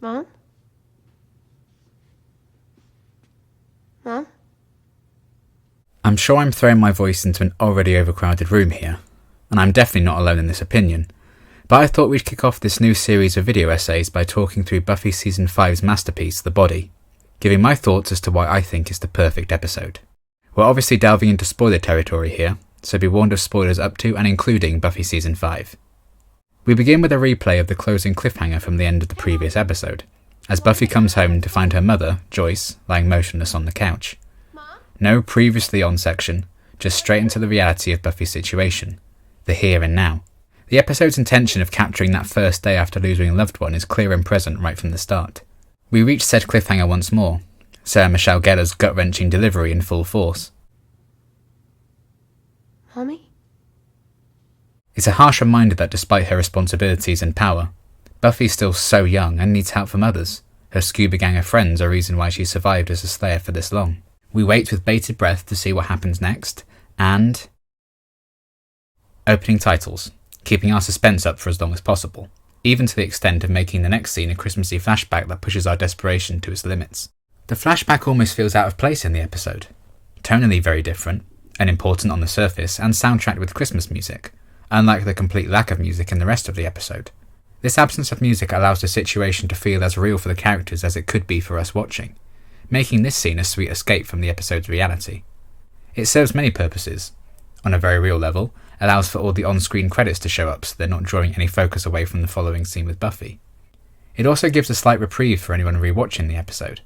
Mom? Mom? I'm sure I'm throwing my voice into an already overcrowded room here, and I'm definitely not alone in this opinion, but I thought we'd kick off this new series of video essays by talking through Buffy Season 5's masterpiece, The Body, giving my thoughts as to why I think it's the perfect episode. We're obviously delving into spoiler territory here, so be warned of spoilers up to and including Buffy Season 5. We begin with a replay of the closing cliffhanger from the end of the previous episode, as Buffy comes home to find her mother, Joyce, lying motionless on the couch. No previously on section, just straight into the reality of Buffy's situation, the here and now. The episode's intention of capturing that first day after losing a loved one is clear and present right from the start. We reach said cliffhanger once more, Sarah Michelle Gellar's gut-wrenching delivery in full force. Mommy? It's a harsh reminder that despite her responsibilities and power, Buffy's still so young and needs help from others. Her scuba gang of friends are a reason why she survived as a Slayer for this long. We wait with bated breath to see what happens next, and... opening titles, keeping our suspense up for as long as possible, even to the extent of making the next scene a Christmassy flashback that pushes our desperation to its limits. The flashback almost feels out of place in the episode, tonally very different, unimportant on the surface, and soundtracked with Christmas music, unlike the complete lack of music in the rest of the episode. This absence of music allows the situation to feel as real for the characters as it could be for us watching, making this scene a sweet escape from the episode's reality. It serves many purposes. On a very real level, allows for all the on-screen credits to show up so they're not drawing any focus away from the following scene with Buffy. It also gives a slight reprieve for anyone rewatching the episode.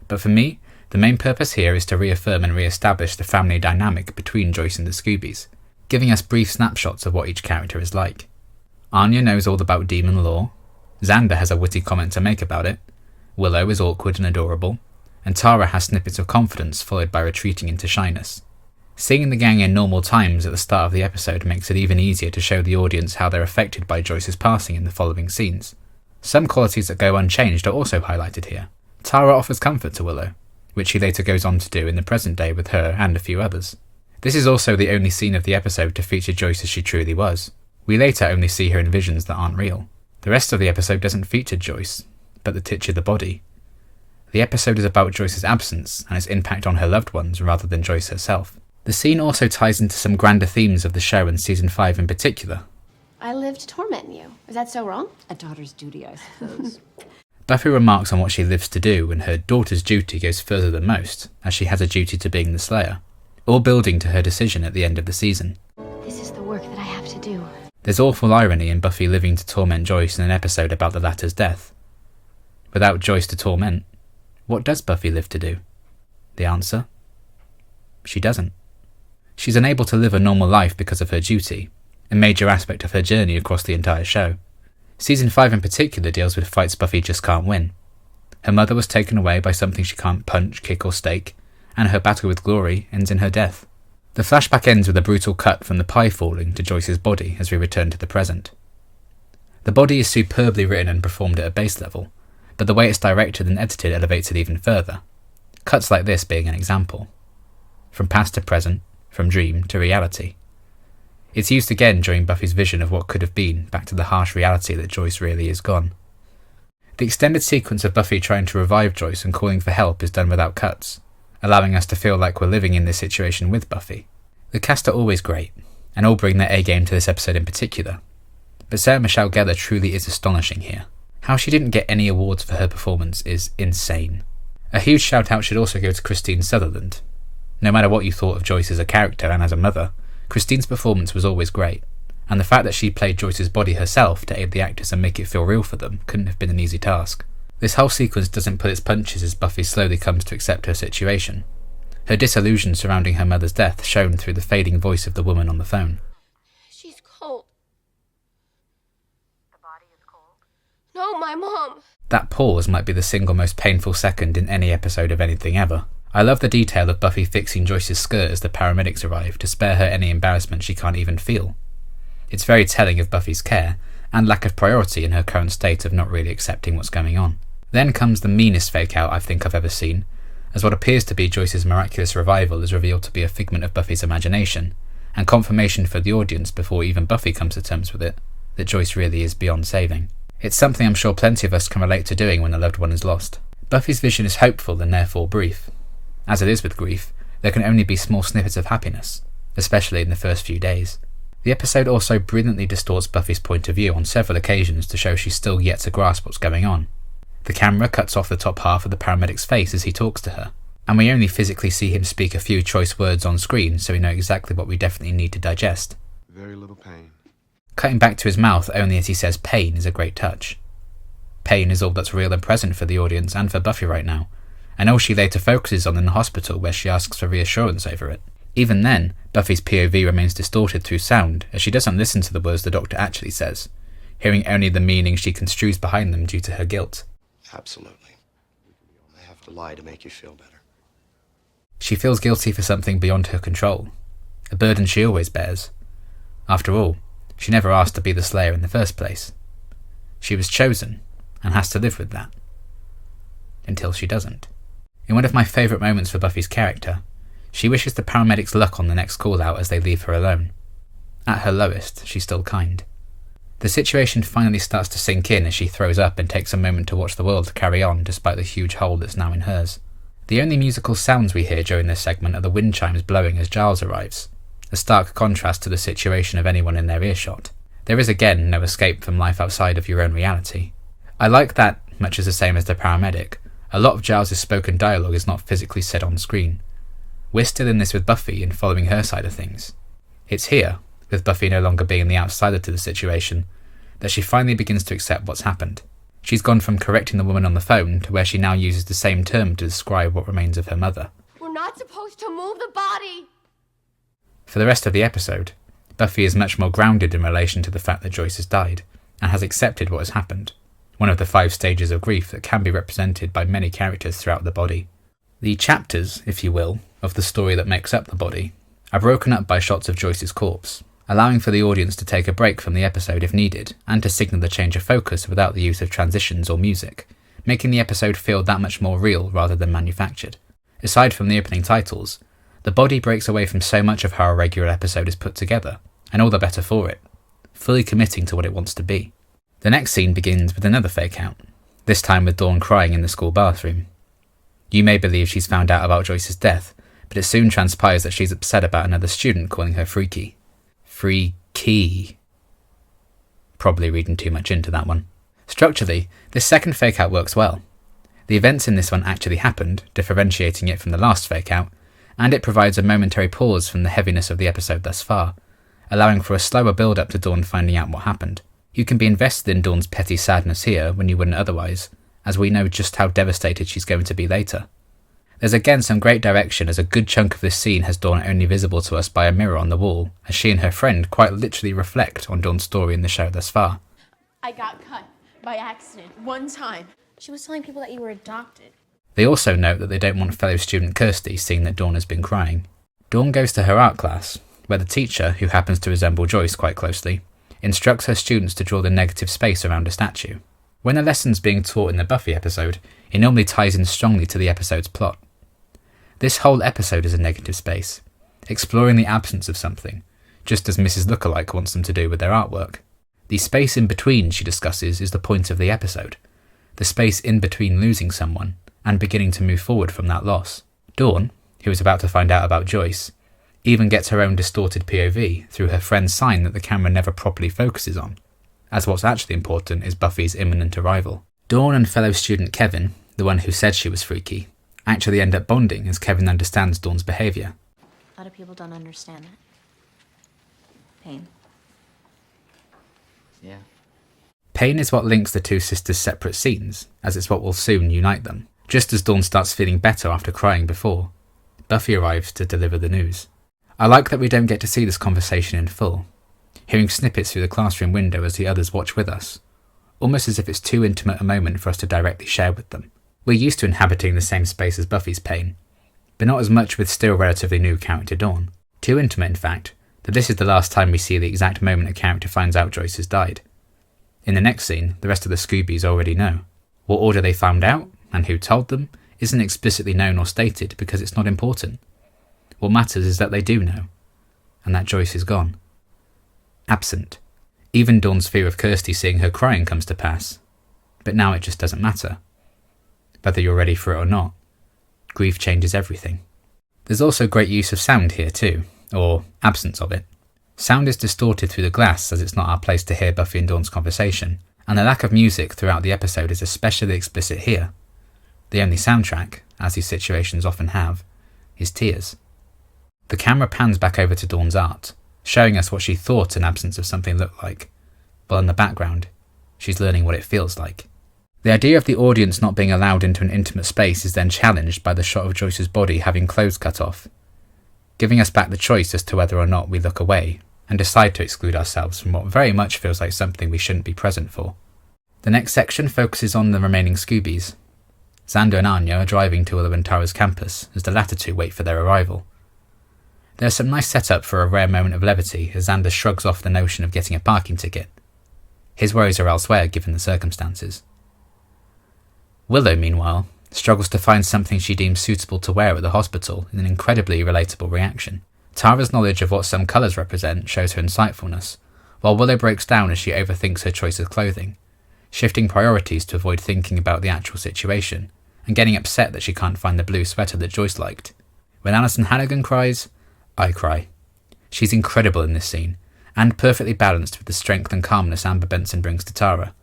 But for me, the main purpose here is to reaffirm and re-establish the family dynamic between Joyce and the Scoobies, giving us brief snapshots of what each character is like. Anya knows all about demon lore, Xander has a witty comment to make about it, Willow is awkward and adorable, and Tara has snippets of confidence followed by retreating into shyness. Seeing the gang in normal times at the start of the episode makes it even easier to show the audience how they're affected by Joyce's passing in the following scenes. Some qualities that go unchanged are also highlighted here. Tara offers comfort to Willow, which he later goes on to do in the present day with her and a few others. This is also the only scene of the episode to feature Joyce as she truly was. We later only see her in visions that aren't real. The rest of the episode doesn't feature Joyce, but the titular The Body. The episode is about Joyce's absence and its impact on her loved ones rather than Joyce herself. The scene also ties into some grander themes of the show and Season 5 in particular. I live to torment you. Is that so wrong? A daughter's duty, I suppose. Buffy remarks on what she lives to do, and her daughter's duty goes further than most, as she has a duty to being the Slayer, all building to her decision at the end of the season. This is the work that I have to do. There's awful irony in Buffy living to torment Joyce in an episode about the latter's death. Without Joyce to torment, what does Buffy live to do? The answer? She doesn't. She's unable to live a normal life because of her duty, a major aspect of her journey across the entire show. Season 5 in particular deals with fights Buffy just can't win. Her mother was taken away by something she can't punch, kick or stake, and her battle with Glory ends in her death. The flashback ends with a brutal cut from the pie falling to Joyce's body as we return to the present. The Body is superbly written and performed at a base level, but the way it's directed and edited elevates it even further. Cuts like this being an example. From past to present, from dream to reality. It's used again during Buffy's vision of what could have been, back to the harsh reality that Joyce really is gone. The extended sequence of Buffy trying to revive Joyce and calling for help is done without cuts, allowing us to feel like we're living in this situation with Buffy. The cast are always great, and all bring their A-game to this episode in particular, but Sarah Michelle Gellar truly is astonishing here. How she didn't get any awards for her performance is insane. A huge shout out should also go to Christine Sutherland. No matter what you thought of Joyce as a character and as a mother, Christine's performance was always great, and the fact that she played Joyce's body herself to aid the actors and make it feel real for them couldn't have been an easy task. This whole sequence doesn't pull its punches as Buffy slowly comes to accept her situation. Her disillusion surrounding her mother's death shown through the fading voice of the woman on the phone. She's cold. The body is cold. No, my mom. That pause might be the single most painful second in any episode of anything ever. I love the detail of Buffy fixing Joyce's skirt as the paramedics arrive to spare her any embarrassment she can't even feel. It's very telling of Buffy's care and lack of priority in her current state of not really accepting what's going on. Then comes the meanest fake out I think I've ever seen, as what appears to be Joyce's miraculous revival is revealed to be a figment of Buffy's imagination, and confirmation for the audience before even Buffy comes to terms with it, that Joyce really is beyond saving. It's something I'm sure plenty of us can relate to doing when a loved one is lost. Buffy's vision is hopeful and therefore brief. As it is with grief, there can only be small snippets of happiness, especially in the first few days. The episode also brilliantly distorts Buffy's point of view on several occasions to show she's still yet to grasp what's going on. The camera cuts off the top half of the paramedic's face as he talks to her, and we only physically see him speak a few choice words on screen, so we know exactly what we definitely need to digest. Very little pain. Cutting back to his mouth only as he says pain is a great touch. Pain is all that's real and present for the audience and for Buffy right now, and all she later focuses on in the hospital where she asks for reassurance over it. Even then, Buffy's POV remains distorted through sound as she doesn't listen to the words the doctor actually says, hearing only the meaning she construes behind them due to her guilt. Absolutely. I have to lie to make you feel better. She feels guilty for something beyond her control, a burden she always bears. After all, she never asked to be the Slayer in the first place. She was chosen, and has to live with that. Until she doesn't. In one of my favourite moments for Buffy's character, she wishes the paramedics luck on the next call-out as they leave her alone. At her lowest, she's still kind. The situation finally starts to sink in as she throws up and takes a moment to watch the world carry on despite the huge hole that's now in hers. The only musical sounds we hear during this segment are the wind chimes blowing as Giles arrives, a stark contrast to the situation of anyone in their earshot. There is again no escape from life outside of your own reality. I like that, much as the same as the paramedic, a lot of Giles' spoken dialogue is not physically said on screen. We're still in this with Buffy and following her side of things. It's here, with Buffy no longer being the outsider to the situation, that she finally begins to accept what's happened. She's gone from correcting the woman on the phone to where she now uses the same term to describe what remains of her mother. We're not supposed to move the body! For the rest of the episode, Buffy is much more grounded in relation to the fact that Joyce has died, and has accepted what has happened, one of the 5 stages of grief that can be represented by many characters throughout the body. The chapters, if you will, of the story that makes up the body, are broken up by shots of Joyce's corpse, allowing for the audience to take a break from the episode if needed, and to signal the change of focus without the use of transitions or music, making the episode feel that much more real rather than manufactured. Aside from the opening titles, the body breaks away from so much of how a regular episode is put together, and all the better for it, fully committing to what it wants to be. The next scene begins with another fake out, this time with Dawn crying in the school bathroom. You may believe she's found out about Joyce's death, but it soon transpires that she's upset about another student calling her freaky. Freaky. Probably reading too much into that one. Structurally, this second fake out works well. The events in this one actually happened, differentiating it from the last fake out, and it provides a momentary pause from the heaviness of the episode thus far, allowing for a slower build-up to Dawn finding out what happened. You can be invested in Dawn's petty sadness here when you wouldn't otherwise, as we know just how devastated she's going to be later. There's again some great direction as a good chunk of this scene has Dawn only visible to us by a mirror on the wall, as she and her friend quite literally reflect on Dawn's story in the show thus far. I got cut by accident one time. She was telling people that you were adopted. They also note that they don't want fellow student Kirsty seeing that Dawn has been crying. Dawn goes to her art class, where the teacher, who happens to resemble Joyce quite closely, instructs her students to draw the negative space around a statue. When a lesson's being taught in the Buffy episode, it normally ties in strongly to the episode's plot. This whole episode is a negative space, exploring the absence of something, just as Mrs. Lookalike wants them to do with their artwork. The space in between she discusses is the point of the episode, the space in between losing someone and beginning to move forward from that loss. Dawn, who is about to find out about Joyce, even gets her own distorted POV through her friend's sign that the camera never properly focuses on, as what's actually important is Buffy's imminent arrival. Dawn and fellow student Kevin, the one who said she was freaky, actually end up bonding as Kevin understands Dawn's behaviour. A lot of people don't understand that. Pain. Yeah. Pain is what links the two sisters' separate scenes, as it's what will soon unite them. Just as Dawn starts feeling better after crying before, Buffy arrives to deliver the news. I like that we don't get to see this conversation in full, hearing snippets through the classroom window as the others watch with us, almost as if it's too intimate a moment for us to directly share with them. We're used to inhabiting the same space as Buffy's pain, but not as much with still relatively new character Dawn. Too intimate, in fact, that this is the last time we see the exact moment a character finds out Joyce has died. In the next scene, the rest of the Scoobies already know. What order they found out, and who told them, isn't explicitly known or stated because it's not important. What matters is that they do know, and that Joyce is gone. Absent. Even Dawn's fear of Kirsty seeing her crying comes to pass. But now it just doesn't matter. Whether you're ready for it or not, grief changes everything. There's also great use of sound here too, or absence of it. Sound is distorted through the glass as it's not our place to hear Buffy and Dawn's conversation, and the lack of music throughout the episode is especially explicit here. The only soundtrack, as these situations often have, is tears. The camera pans back over to Dawn's art, showing us what she thought an absence of something looked like, while in the background, she's learning what it feels like. The idea of the audience not being allowed into an intimate space is then challenged by the shot of Joyce's body having clothes cut off, giving us back the choice as to whether or not we look away and decide to exclude ourselves from what very much feels like something we shouldn't be present for. The next section focuses on the remaining Scoobies. Xander and Anya are driving to Willow and Tara's campus as the latter two wait for their arrival. There's some nice setup for a rare moment of levity as Xander shrugs off the notion of getting a parking ticket. His worries are elsewhere given the circumstances. Willow, meanwhile, struggles to find something she deems suitable to wear at the hospital in an incredibly relatable reaction. Tara's knowledge of what some colours represent shows her insightfulness, while Willow breaks down as she overthinks her choice of clothing, shifting priorities to avoid thinking about the actual situation, and getting upset that she can't find the blue sweater that Joyce liked. When Alison Hannigan cries, I cry. She's incredible in this scene, and perfectly balanced with the strength and calmness Amber Benson brings to Tara,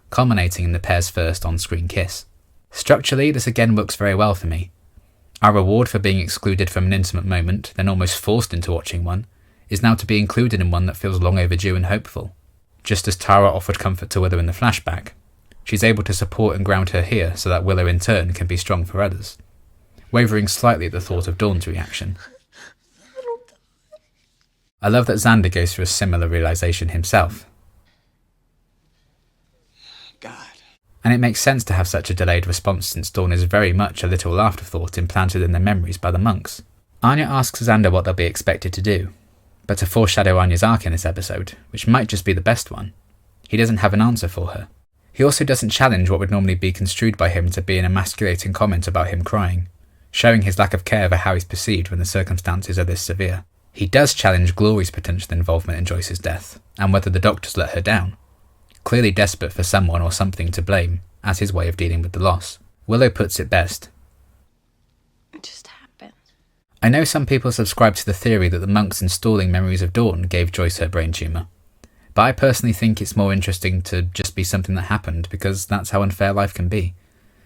culminating in the pair's first on-screen kiss. Structurally, this again works very well for me. Our reward for being excluded from an intimate moment, then almost forced into watching one, is now to be included in one that feels long overdue and hopeful. Just as Tara offered comfort to Willow in the flashback, she's able to support and ground her here so that Willow in turn can be strong for others, wavering slightly at the thought of Dawn's reaction. I love that Xander goes through a similar realisation himself. God. And it makes sense to have such a delayed response since Dawn is very much a little afterthought implanted in their memories by the monks. Anya asks Xander what they'll be expected to do, but to foreshadow Anya's arc in this episode, which might just be the best one, he doesn't have an answer for her. He also doesn't challenge what would normally be construed by him to be an emasculating comment about him crying, showing his lack of care for how he's perceived when the circumstances are this severe. He does challenge Glory's potential involvement in Joyce's death, and whether the doctors let her down, clearly desperate for someone or something to blame as his way of dealing with the loss. Willow puts it best. It just happened. I know some people subscribe to the theory that the monks installing memories of Dawn gave Joyce her brain tumour, but I personally think it's more interesting to just be something that happened because that's how unfair life can be,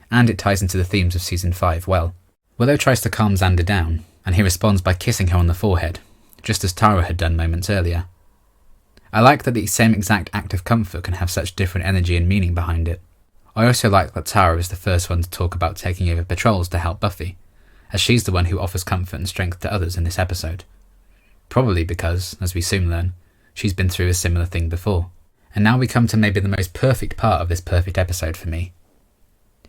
and it ties into the themes of Season 5 well. Willow tries to calm Xander down, and he responds by kissing her on the forehead, just as Tara had done moments earlier. I like that the same exact act of comfort can have such different energy and meaning behind it. I also like that Tara is the first one to talk about taking over patrols to help Buffy, as she's the one who offers comfort and strength to others in this episode. Probably because, as we soon learn, she's been through a similar thing before. And now we come to maybe the most perfect part of this perfect episode for me.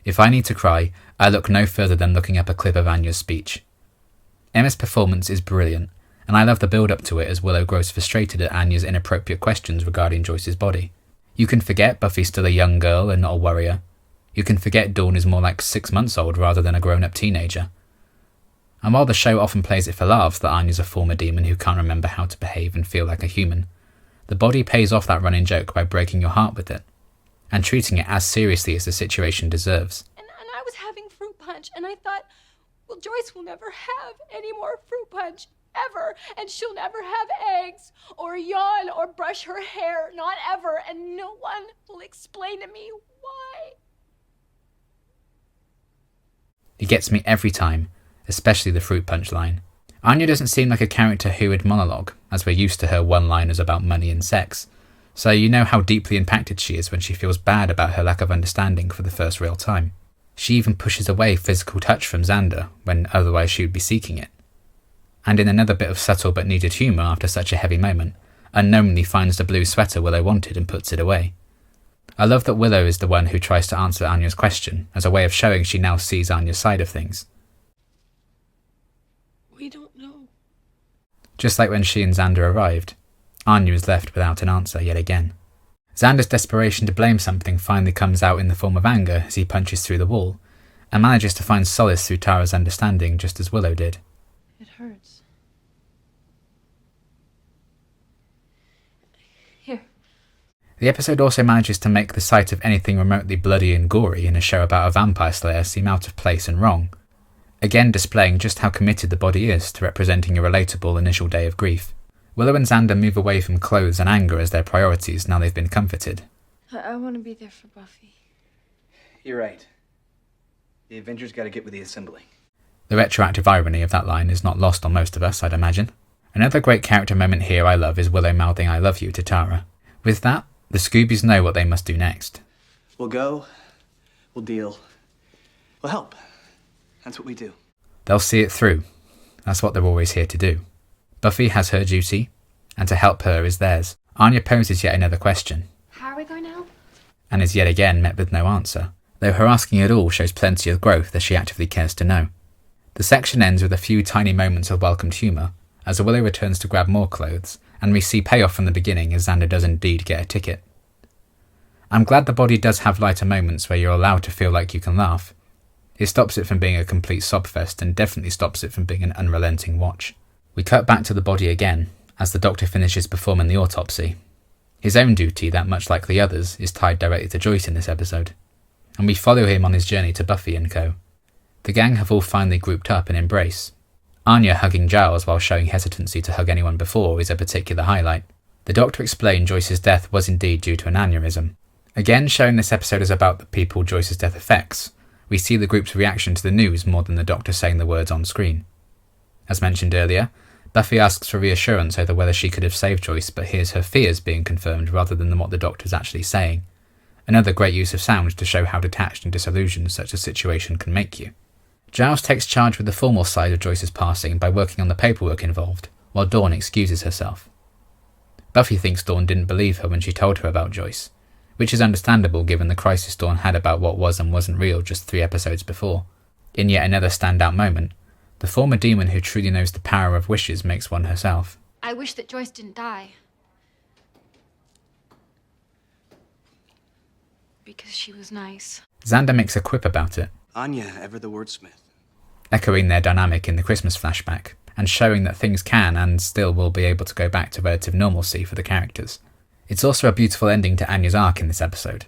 If I need to cry, I look no further than looking up a clip of Anya's speech. Emma's performance is brilliant, and I love the build-up to it as Willow grows frustrated at Anya's inappropriate questions regarding Joyce's body. You can forget Buffy's still a young girl and not a warrior. You can forget Dawn is more like 6 months old rather than a grown-up teenager. And while the show often plays it for laughs that Anya's a former demon who can't remember how to behave and feel like a human, the body pays off that running joke by breaking your heart with it, and treating it as seriously as the situation deserves. And I was having fruit punch, and I thought, well, Joyce will never have any more fruit punch, ever, and she'll never have eggs, or yawn, or brush her hair, not ever, and no one will explain to me why. It gets me every time, especially the fruit punch line. Anya doesn't seem like a character who would monologue, as we're used to her one-liners about money and sex, so you know how deeply impacted she is when she feels bad about her lack of understanding for the first real time. She even pushes away physical touch from Xander, when otherwise she would be seeking it. And in another bit of subtle but needed humour after such a heavy moment, unknowingly finds the blue sweater Willow wanted and puts it away. I love that Willow is the one who tries to answer Anya's question, as a way of showing she now sees Anya's side of things. We don't know. Just like when she and Xander arrived, Anya is left without an answer yet again. Xander's desperation to blame something finally comes out in the form of anger as he punches through the wall, and manages to find solace through Tara's understanding just as Willow did. It hurts. Here. The episode also manages to make the sight of anything remotely bloody and gory in a show about a vampire slayer seem out of place and wrong, again displaying just how committed the body is to representing a relatable initial day of grief. Willow and Xander move away from clothes and anger as their priorities now they've been comforted. I want to be there for Buffy. You're right. The Avengers gotta get with the assembly. The retroactive irony of that line is not lost on most of us, I'd imagine. Another great character moment here I love is Willow mouthing "I love you" to Tara. With that, the Scoobies know what they must do next. We'll go, we'll deal, we'll help. That's what we do. They'll see it through. That's what they're always here to do. Buffy has her duty, and to help her is theirs. Anya poses yet another question. How are we going now? And is yet again met with no answer, though her asking it all shows plenty of growth as she actively cares to know. The section ends with a few tiny moments of welcomed humour, as Willow returns to grab more clothes, and we see payoff from the beginning as Xander does indeed get a ticket. I'm glad the body does have lighter moments where you're allowed to feel like you can laugh. It stops it from being a complete sobfest and definitely stops it from being an unrelenting watch. We cut back to the body again, as the doctor finishes performing the autopsy. His own duty, that much like the others, is tied directly to Joyce in this episode, and we follow him on his journey to Buffy and co. The gang have all finally grouped up and embrace. Anya hugging Giles while showing hesitancy to hug anyone before is a particular highlight. The doctor explained Joyce's death was indeed due to an aneurysm. Again, showing this episode is about the people Joyce's death affects, we see the group's reaction to the news more than the doctor saying the words on screen. As mentioned earlier, Buffy asks for reassurance over whether she could have saved Joyce, but hears her fears being confirmed rather than what the doctor's actually saying. Another great use of sound to show how detached and disillusioned such a situation can make you. Giles takes charge with the formal side of Joyce's passing by working on the paperwork involved, while Dawn excuses herself. Buffy thinks Dawn didn't believe her when she told her about Joyce, which is understandable given the crisis Dawn had about what was and wasn't real just 3 episodes before. In yet another standout moment, the former demon who truly knows the power of wishes makes one herself. I wish that Joyce didn't die. Because she was nice. Xander makes a quip about it, Anya, ever the wordsmith. echoing their dynamic in the Christmas flashback, and showing that things can and still will be able to go back to relative normalcy for the characters. It's also a beautiful ending to Anya's arc in this episode.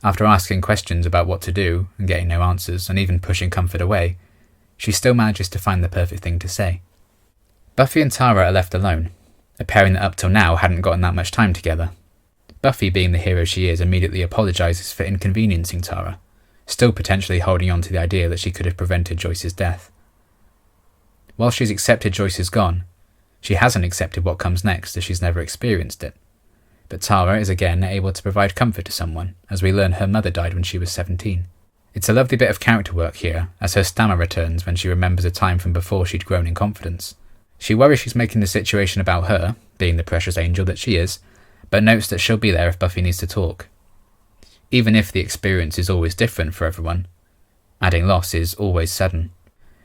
After asking questions about what to do and getting no answers, and even pushing comfort away, she still manages to find the perfect thing to say. Buffy and Tara are left alone, a pairing that up till now hadn't gotten that much time together. Buffy, being the hero she is, immediately apologises for inconveniencing Tara, still potentially holding on to the idea that she could have prevented Joyce's death. While she's accepted Joyce is gone, she hasn't accepted what comes next as she's never experienced it. But Tara is again able to provide comfort to someone, as we learn her mother died when she was 17. It's a lovely bit of character work here, as her stammer returns when she remembers a time from before she'd grown in confidence. She worries she's making the situation about her, being the precious angel that she is, but notes that she'll be there if Buffy needs to talk. Even if the experience is always different for everyone, adding loss is always sudden.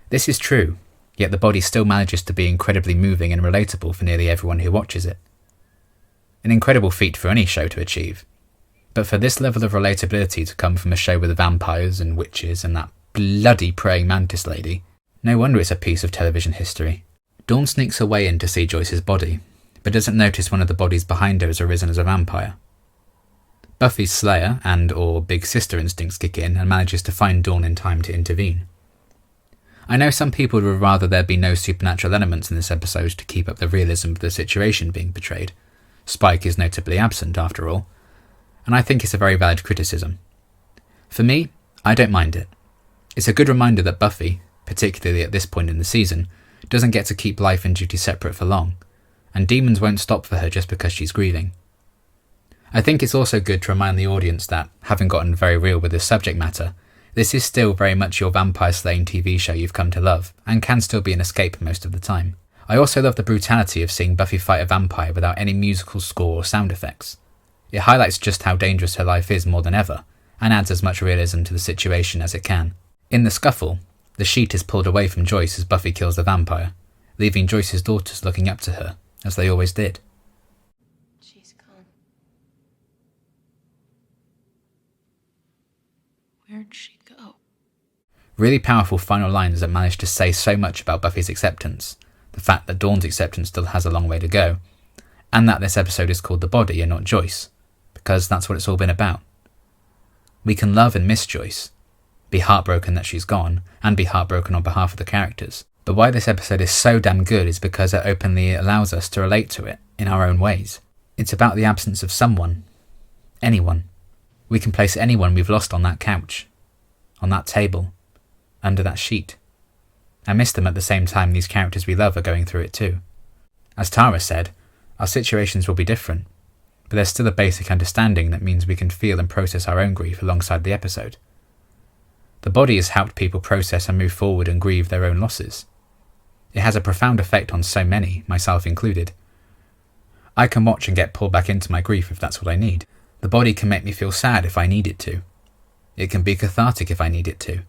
This is true, yet the body still manages to be incredibly moving and relatable for nearly everyone who watches it. An incredible feat for any show to achieve, but for this level of relatability to come from a show with vampires and witches and that bloody praying mantis lady, no wonder it's a piece of television history. Dawn sneaks her way in to see Joyce's body, but doesn't notice one of the bodies behind her has arisen as a vampire. Buffy's Slayer and or Big Sister instincts kick in and manages to find Dawn in time to intervene. I know some people would rather there be no supernatural elements in this episode to keep up the realism of the situation being portrayed. Spike is notably absent, after all, and I think it's a very valid criticism. For me, I don't mind it. It's a good reminder that Buffy, particularly at this point in the season, doesn't get to keep life and duty separate for long, and demons won't stop for her just because she's grieving. I think it's also good to remind the audience that, having gotten very real with this subject matter, this is still very much your vampire slaying TV show you've come to love, and can still be an escape most of the time. I also love the brutality of seeing Buffy fight a vampire without any musical score or sound effects. It highlights just how dangerous her life is more than ever, and adds as much realism to the situation as it can. In the scuffle, the sheet is pulled away from Joyce as Buffy kills the vampire, leaving Joyce's daughters looking up to her, as they always did. She's gone. Where'd she go? Really powerful final lines that manage to say so much about Buffy's acceptance, the fact that Dawn's acceptance still has a long way to go, and that this episode is called The Body and not Joyce, because that's what it's all been about. We can love and miss Joyce, be heartbroken that she's gone, and be heartbroken on behalf of the characters. But why this episode is so damn good is because it openly allows us to relate to it in our own ways. It's about the absence of someone. Anyone. We can place anyone we've lost on that couch, on that table, under that sheet, and miss them at the same time these characters we love are going through it too. As Tara said, our situations will be different, but there's still a basic understanding that means we can feel and process our own grief alongside the episode. The body has helped people process and move forward and grieve their own losses. It has a profound effect on so many, myself included. I can watch and get pulled back into my grief if that's what I need. The body can make me feel sad if I need it to. It can be cathartic if I need it to.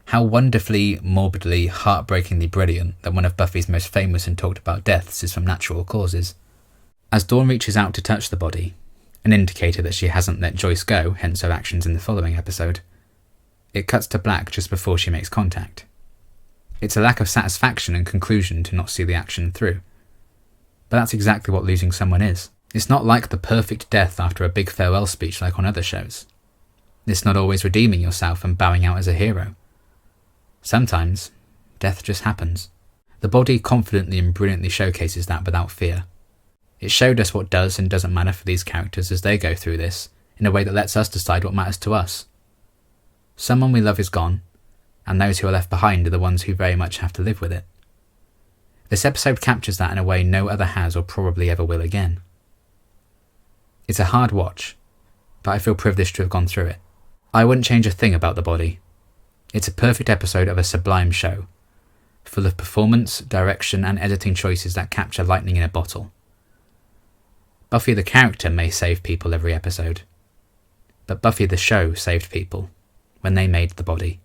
How wonderfully, morbidly, heartbreakingly brilliant that one of Buffy's most famous and talked about deaths is from natural causes. As Dawn reaches out to touch the body, an indicator that she hasn't let Joyce go, hence her actions in the following episode, it cuts to black just before she makes contact. It's a lack of satisfaction and conclusion to not see the action through. But that's exactly what losing someone is. It's not like the perfect death after a big farewell speech like on other shows. It's not always redeeming yourself and bowing out as a hero. Sometimes, death just happens. The body confidently and brilliantly showcases that without fear. It showed us what does and doesn't matter for these characters as they go through this, in a way that lets us decide what matters to us. Someone we love is gone, and those who are left behind are the ones who very much have to live with it. This episode captures that in a way no other has or probably ever will again. It's a hard watch, but I feel privileged to have gone through it. I wouldn't change a thing about the body. It's a perfect episode of a sublime show, full of performance, direction, and editing choices that capture lightning in a bottle. Buffy the character may save people every episode, but Buffy the show saved people when they made the body.